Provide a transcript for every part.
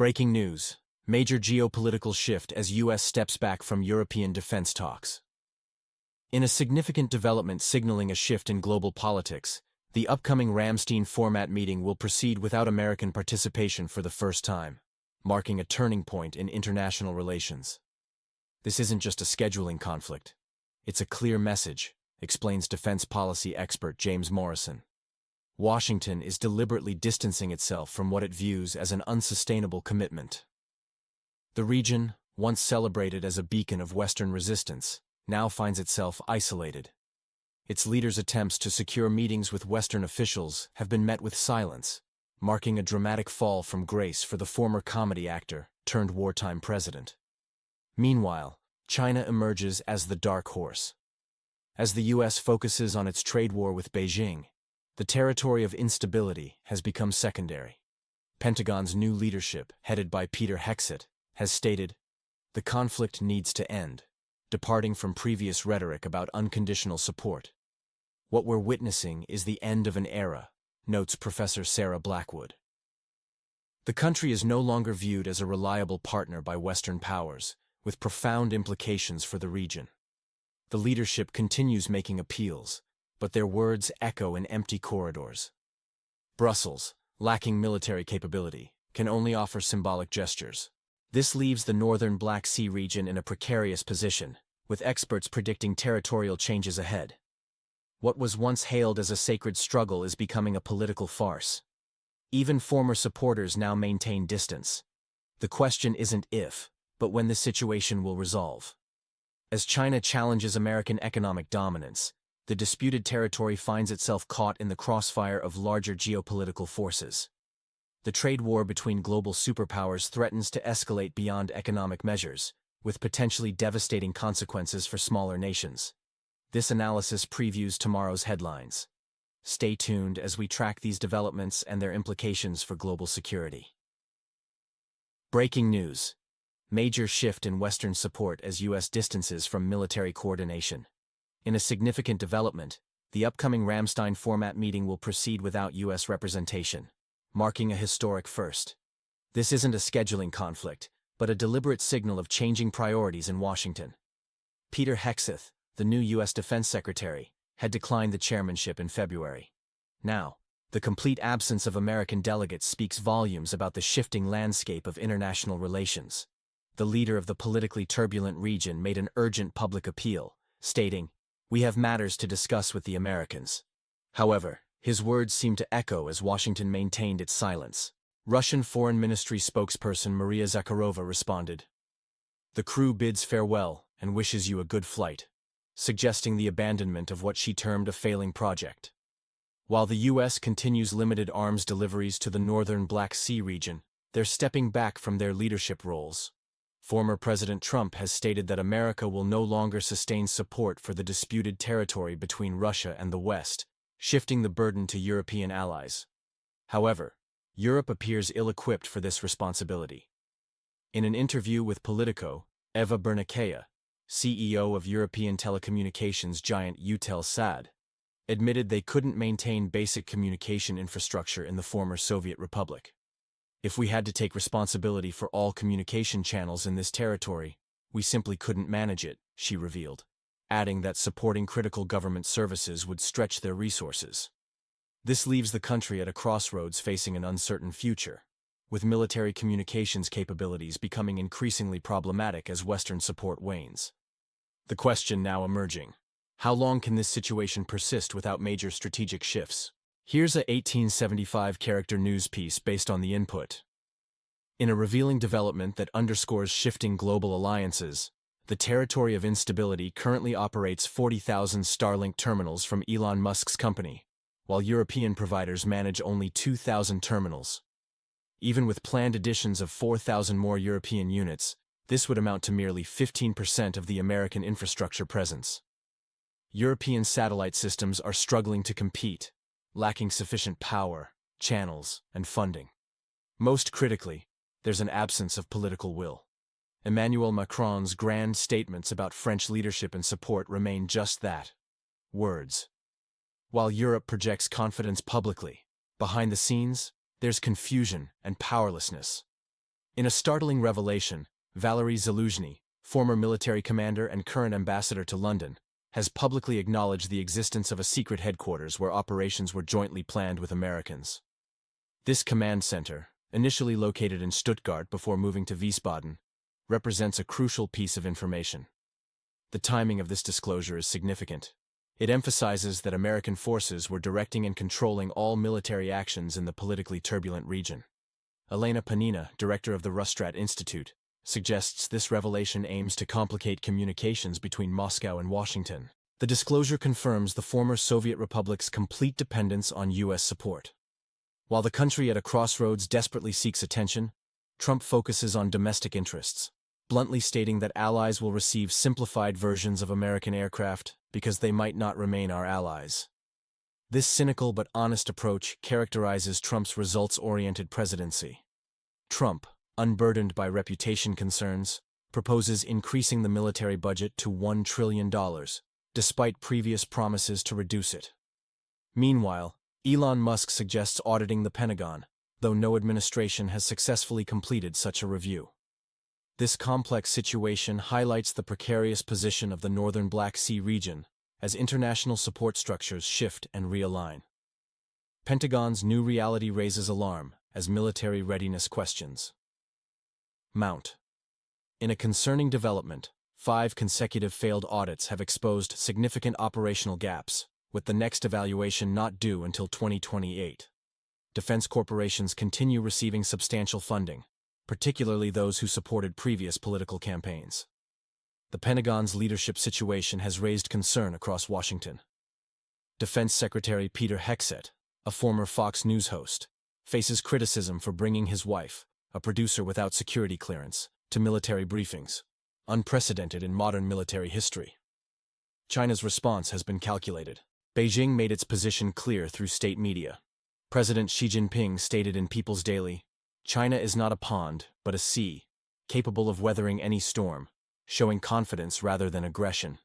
Breaking news. Major geopolitical shift as U.S. steps back from European defense talks. In a significant development signaling a shift in global politics, the upcoming Ramstein format meeting will proceed without American participation for the first time, marking a turning point in international relations. This isn't just a scheduling conflict. It's a clear message, explains defense policy expert James Morrison. Washington is deliberately distancing itself from what it views as an unsustainable commitment. The region, once celebrated as a beacon of Western resistance, now finds itself isolated. Its leaders' attempts to secure meetings with Western officials have been met with silence, marking a dramatic fall from grace for the former comedy actor turned wartime president. Meanwhile, China emerges as the dark horse. As the U.S. focuses on its trade war with Beijing, the territory of instability has become secondary. Pentagon's new leadership, headed by Peter Hegseth, has stated, "The conflict needs to end," departing from previous rhetoric about unconditional support. What we're witnessing is the end of an era, notes Professor Sarah Blackwood. The country is no longer viewed as a reliable partner by Western powers, with profound implications for the region. The leadership continues making appeals, but their words echo in empty corridors. Brussels, lacking military capability, can only offer symbolic gestures. This leaves the northern Black Sea region in a precarious position, with experts predicting territorial changes ahead. What was once hailed as a sacred struggle is becoming a political farce. Even former supporters now maintain distance. The question isn't if, but when the situation will resolve. As China challenges American economic dominance, the disputed territory finds itself caught in the crossfire of larger geopolitical forces. The trade war between global superpowers threatens to escalate beyond economic measures, with potentially devastating consequences for smaller nations. This analysis previews tomorrow's headlines. Stay tuned as we track these developments and their implications for global security. Breaking news. Major shift in Western support as U.S. distances from military coordination. In a significant development, the upcoming Ramstein format meeting will proceed without U.S. representation, marking a historic first. This isn't a scheduling conflict, but a deliberate signal of changing priorities in Washington. Peter Hegseth, the new U.S. Defense Secretary, had declined the chairmanship in February. Now, the complete absence of American delegates speaks volumes about the shifting landscape of international relations. The leader of the politically turbulent region made an urgent public appeal, stating, "We have matters to discuss with the Americans." However, his words seemed to echo as Washington maintained its silence. Russian Foreign Ministry spokesperson Maria Zakharova responded, "The crew bids farewell and wishes you a good flight," suggesting the abandonment of what she termed a failing project. While the U.S. continues limited arms deliveries to the northern Black Sea region, they're stepping back from their leadership roles. Former President Trump has stated that America will no longer sustain support for the disputed territory between Russia and the West, shifting the burden to European allies. However, Europe appears ill-equipped for this responsibility. In an interview with Politico, Eva Bernanke, CEO of European telecommunications giant Eutelsat, admitted they couldn't maintain basic communication infrastructure in the former Soviet Republic. "If we had to take responsibility for all communication channels in this territory, we simply couldn't manage it," she revealed, adding that supporting critical government services would stretch their resources. This leaves the country at a crossroads facing an uncertain future, with military communications capabilities becoming increasingly problematic as Western support wanes. The question now emerging: how long can this situation persist without major strategic shifts? Here's a 1875-character news piece based on the input. In a revealing development that underscores shifting global alliances, the territory of instability currently operates 40,000 Starlink terminals from Elon Musk's company, while European providers manage only 2,000 terminals. Even with planned additions of 4,000 more European units, this would amount to merely 15% of the American infrastructure presence. European satellite systems are struggling to compete, lacking sufficient power, channels, and funding. Most critically, there's an absence of political will. Emmanuel Macron's grand statements about French leadership and support remain just that: words. While Europe projects confidence publicly, behind the scenes, there's confusion and powerlessness. In a startling revelation, Valery Zaluzhny, former military commander and current ambassador to London, has publicly acknowledged the existence of a secret headquarters where operations were jointly planned with Americans. This command center, initially located in Stuttgart before moving to Wiesbaden, represents a crucial piece of information. The timing of this disclosure is significant. It emphasizes that American forces were directing and controlling all military actions in the politically turbulent region. Elena Panina, director of the Rustrat Institute, suggests this revelation aims to complicate communications between Moscow and Washington. The disclosure confirms the former Soviet republic's complete dependence on U.S. support. While the country at a crossroads desperately seeks attention, Trump focuses on domestic interests, bluntly stating that allies will receive simplified versions of American aircraft because they might not remain our allies. This cynical but honest approach characterizes Trump's results-oriented presidency. Trump, unburdened by reputation concerns, proposes increasing the military budget to $1 trillion, despite previous promises to reduce it. Meanwhile, Elon Musk suggests auditing the Pentagon, though no administration has successfully completed such a review. This complex situation highlights the precarious position of the northern Black Sea region as international support structures shift and realign. Pentagon's new reality raises alarm as military readiness questions mount. In a concerning development, 5 consecutive failed audits have exposed significant operational gaps, with the next evaluation not due until 2028. Defense corporations continue receiving substantial funding, particularly those who supported previous political campaigns. The Pentagon's leadership situation has raised concern across Washington. Defense Secretary Peter Hegseth, a former Fox News host, faces criticism for bringing his wife, a producer without security clearance, to military briefings, unprecedented in modern military history. China's response has been calculated. Beijing made its position clear through state media. President Xi Jinping stated in People's Daily, "China is not a pond, but a sea, capable of weathering any storm, showing confidence rather than aggression."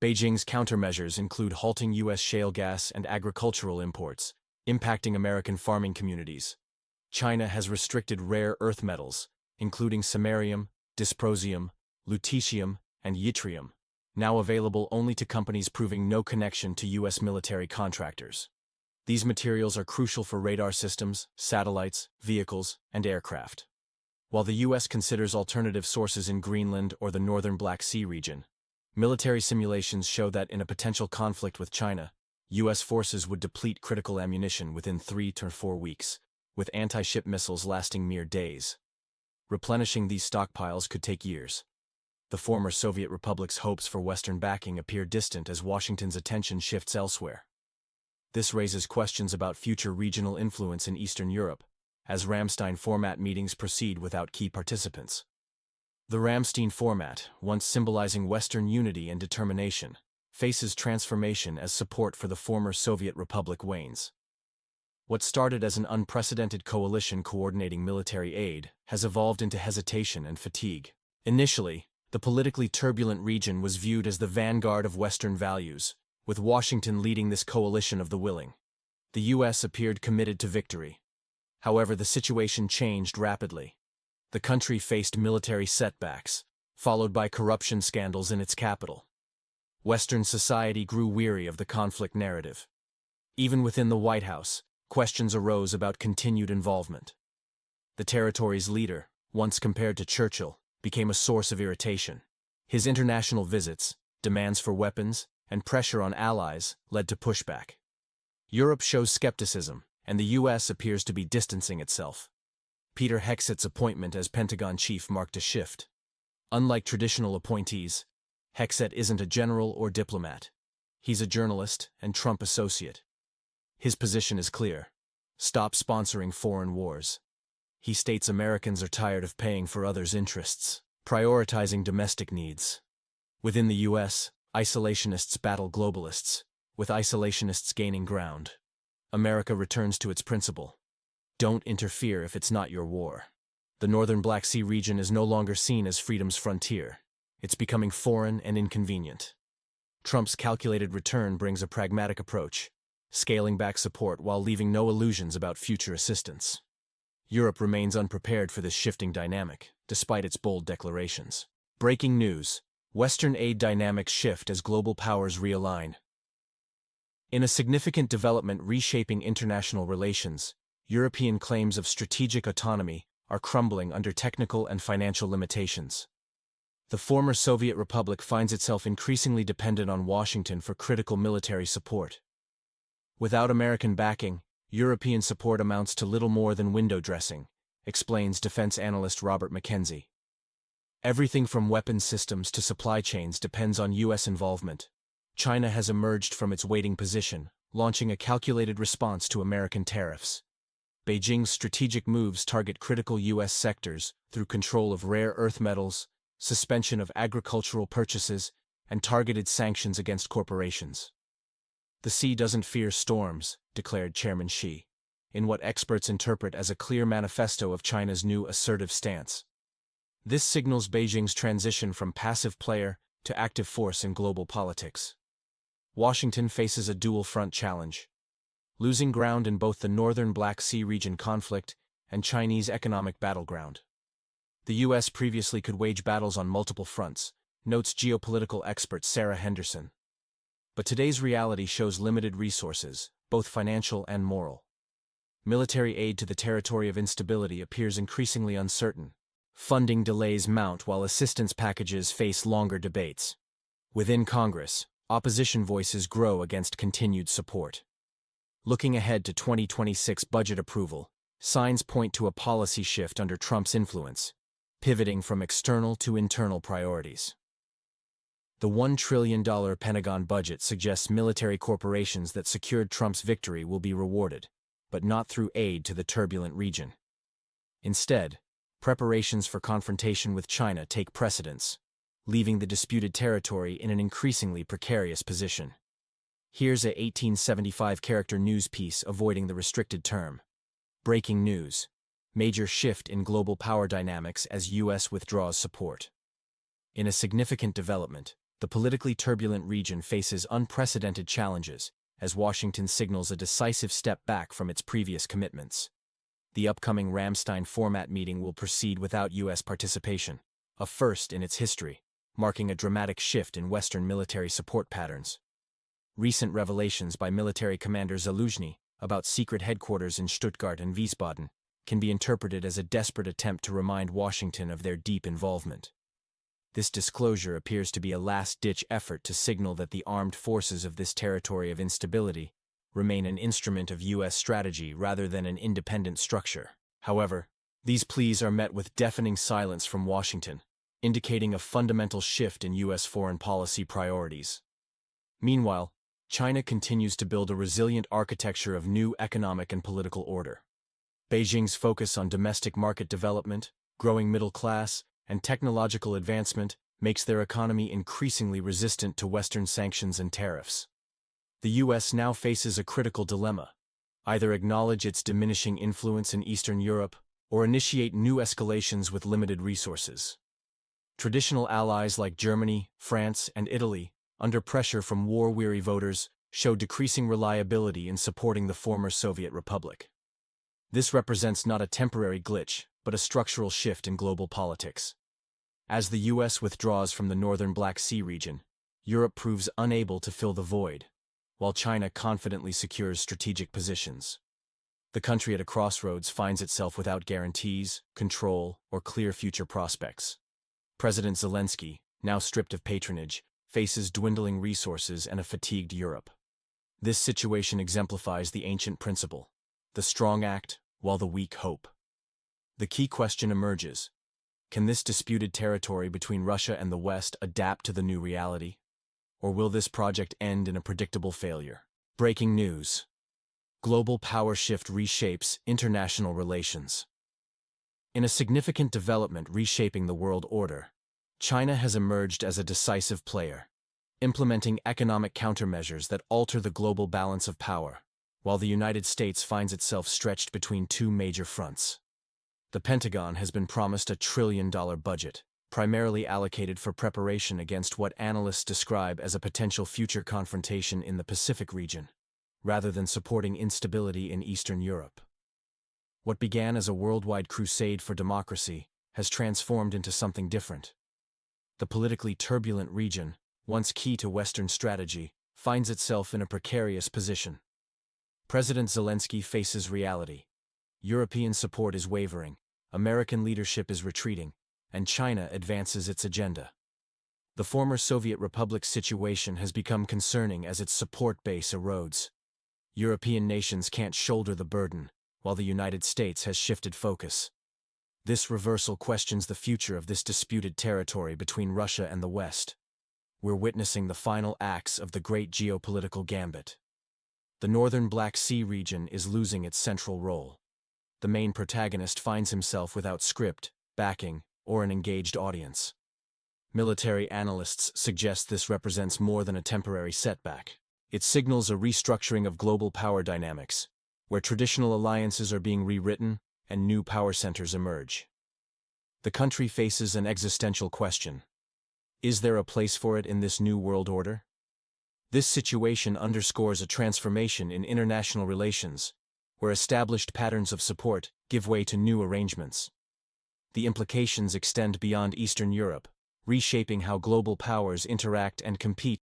Beijing's countermeasures include halting U.S. shale gas and agricultural imports, impacting American farming communities. China has restricted rare earth metals, including samarium, dysprosium, lutetium, and yttrium, now available only to companies proving no connection to U.S. military contractors. These materials are crucial for radar systems, satellites, vehicles, and aircraft. While the U.S. considers alternative sources in Greenland or the northern Black Sea region, military simulations show that in a potential conflict with China, U.S. forces would deplete critical ammunition within 3 to 4 weeks, with anti-ship missiles lasting mere days. Replenishing these stockpiles could take years. The former Soviet republic's hopes for Western backing appear distant as Washington's attention shifts elsewhere. This raises questions about future regional influence in Eastern Europe, as Ramstein format meetings proceed without key participants. The Ramstein format, once symbolizing Western unity and determination, faces transformation as support for the former Soviet republic wanes. What started as an unprecedented coalition coordinating military aid has evolved into hesitation and fatigue. Initially, the politically turbulent region was viewed as the vanguard of Western values, with Washington leading this coalition of the willing. The U.S. appeared committed to victory. However, the situation changed rapidly. The country faced military setbacks, followed by corruption scandals in its capital. Western society grew weary of the conflict narrative. Even within the White House, questions arose about continued involvement. The territory's leader, once compared to Churchill, became a source of irritation. His international visits, demands for weapons, and pressure on allies led to pushback. Europe shows skepticism, and the U.S. appears to be distancing itself. Peter Hegseth's appointment as Pentagon chief marked a shift. Unlike traditional appointees, Hegseth isn't a general or diplomat. He's a journalist and Trump associate. His position is clear: stop sponsoring foreign wars. He states Americans are tired of paying for others' interests, prioritizing domestic needs. Within the U.S., isolationists battle globalists, with isolationists gaining ground. America returns to its principle: don't interfere if it's not your war. The northern Black Sea region is no longer seen as freedom's frontier. It's becoming foreign and inconvenient. Trump's calculated return brings a pragmatic approach, scaling back support while leaving no illusions about future assistance. Europe remains unprepared for this shifting dynamic, despite its bold declarations. Breaking news: Western aid dynamics shift as global powers realign. In a significant development reshaping international relations, European claims of strategic autonomy are crumbling under technical and financial limitations. The former Soviet Republic finds itself increasingly dependent on Washington for critical military support. Without American backing, European support amounts to little more than window dressing, explains defense analyst Robert McKenzie. Everything from weapons systems to supply chains depends on U.S. involvement. China has emerged from its waiting position, launching a calculated response to American tariffs. Beijing's strategic moves target critical U.S. sectors through control of rare earth metals, suspension of agricultural purchases, and targeted sanctions against corporations. The sea doesn't fear storms, declared Chairman Xi, in what experts interpret as a clear manifesto of China's new assertive stance. This signals Beijing's transition from passive player to active force in global politics. Washington faces a dual-front challenge: losing ground in both the northern Black Sea region conflict and Chinese economic battleground. The U.S. previously could wage battles on multiple fronts, notes geopolitical expert Sarah Henderson. But today's reality shows limited resources, both financial and moral. Military aid to the territory of instability appears increasingly uncertain. Funding delays mount while assistance packages face longer debates. Within Congress, opposition voices grow against continued support. Looking ahead to 2026 budget approval, signs point to a policy shift under Trump's influence, pivoting from external to internal priorities. The $1 trillion Pentagon budget suggests military corporations that secured Trump's victory will be rewarded, but not through aid to the turbulent region. Instead, preparations for confrontation with China take precedence, leaving the disputed territory in an increasingly precarious position. Here's a 1875-character news piece avoiding the restricted term. Breaking news: major shift in global power dynamics as U.S. withdraws support. In a significant development, the politically turbulent region faces unprecedented challenges as Washington signals a decisive step back from its previous commitments. The upcoming Ramstein format meeting will proceed without U.S. participation, a first in its history, marking a dramatic shift in Western military support patterns. Recent revelations by military commander Zaluzhny about secret headquarters in Stuttgart and Wiesbaden can be interpreted as a desperate attempt to remind Washington of their deep involvement. This disclosure appears to be a last-ditch effort to signal that the armed forces of this territory of instability remain an instrument of U.S. strategy rather than an independent structure. However, these pleas are met with deafening silence from Washington, indicating a fundamental shift in U.S. foreign policy priorities. Meanwhile, China continues to build a resilient architecture of new economic and political order. Beijing's focus on domestic market development, growing middle class, and technological advancement makes their economy increasingly resistant to Western sanctions and tariffs. The U.S. now faces a critical dilemma: either acknowledge its diminishing influence in Eastern Europe or initiate new escalations with limited resources. Traditional allies like Germany, France, and Italy, under pressure from war-weary voters, show decreasing reliability in supporting the former Soviet Republic. This represents not a temporary glitch, but a structural shift in global politics. As the U.S. withdraws from the northern Black Sea region, Europe proves unable to fill the void, while China confidently secures strategic positions. The country at a crossroads finds itself without guarantees, control, or clear future prospects. President Zelensky, now stripped of patronage, faces dwindling resources and a fatigued Europe. This situation exemplifies the ancient principle: the strong act, while the weak hope. The key question emerges: can this disputed territory between Russia and the West adapt to the new reality? Or will this project end in a predictable failure? Breaking news: global power shift reshapes international relations. In a significant development reshaping the world order, China has emerged as a decisive player, implementing economic countermeasures that alter the global balance of power, while the United States finds itself stretched between two major fronts. The Pentagon has been promised a $1 trillion budget, primarily allocated for preparation against what analysts describe as a potential future confrontation in the Pacific region, rather than supporting instability in Eastern Europe. What began as a worldwide crusade for democracy has transformed into something different. The politically turbulent region, once key to Western strategy, finds itself in a precarious position. President Zelensky faces reality. European support is wavering, American leadership is retreating, and China advances its agenda. The former Soviet Republic's situation has become concerning as its support base erodes. European nations can't shoulder the burden, while the United States has shifted focus. This reversal questions the future of this disputed territory between Russia and the West. We're witnessing the final acts of the great geopolitical gambit. The northern Black Sea region is losing its central role. The main protagonist finds himself without script, backing, or an engaged audience. Military analysts suggest this represents more than a temporary setback. It signals a restructuring of global power dynamics, where traditional alliances are being rewritten and new power centers emerge. The country faces an existential question. Is there a place for it in this new world order? This situation underscores a transformation in international relations, where established patterns of support give way to new arrangements. The implications extend beyond Eastern Europe, reshaping how global powers interact and compete